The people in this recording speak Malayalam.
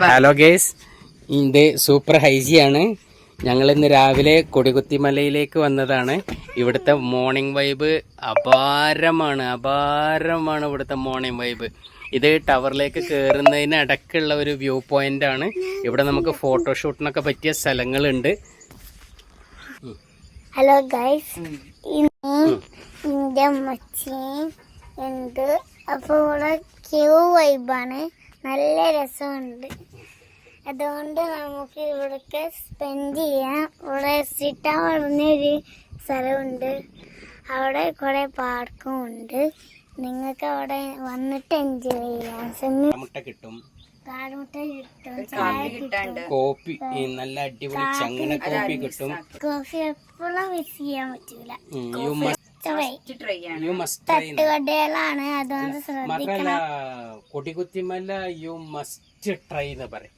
ഹലോ ഗേസ്, ഇത് സൂപ്പർ ഹൈജിയാണ്. ഞങ്ങൾ ഇന്ന് രാവിലെ കൊടികുത്തിമലയിലേക്ക് വന്നതാണ്. ഇവിടുത്തെ മോർണിംഗ് വൈബ് അപാരമാണ്. ഇവിടുത്തെ മോർണിംഗ് വൈബ്. ഇത് ടവറിലേക്ക് കയറുന്നതിന് ഇടയ്ക്കുള്ള ഒരു വ്യൂ പോയിന്റ് ആണ്. ഇവിടെ നമുക്ക് ഫോട്ടോഷൂട്ടിനൊക്കെ പറ്റിയ സ്ഥലങ്ങളുണ്ട്. ഹലോ ഗൈസ്, എൻ്റെ മച്ചി ഉണ്ട്. അപ്പോൾ ഇവിടെ ക്യൂ വൈബാണ്, നല്ല രസമുണ്ട്. അതുകൊണ്ട് നമുക്ക് ഇവിടേക്ക് സ്പെൻഡ് ചെയ്യാം. ഇവിടെ സിറ്റാൻ പറഞ്ഞൊരു സ്ഥലമുണ്ട്, അവിടെ കുറേ പാർക്കും ഉണ്ട്. നിങ്ങൾക്ക് അവിടെ വന്നിട്ട് എൻജോയ് ചെയ്യാം. മുട്ട കിട്ടും, കാടുമുട്ട കിട്ടും, ചായ കിട്ടും, കോഫി, നല്ല അടിപൊളി ചങ്ങന കോഫി കിട്ടും. കോഫി എപ്പോഴും മിസ് ചെയ്യാൻ പറ്റൂല. തട്ടുകടകളാണ്, അതുകൊണ്ട് ശ്രദ്ധിക്കണം. കൊടികുത്തിമല യു മസ്റ്റ് ട്രൈ എന്ന് പറയും.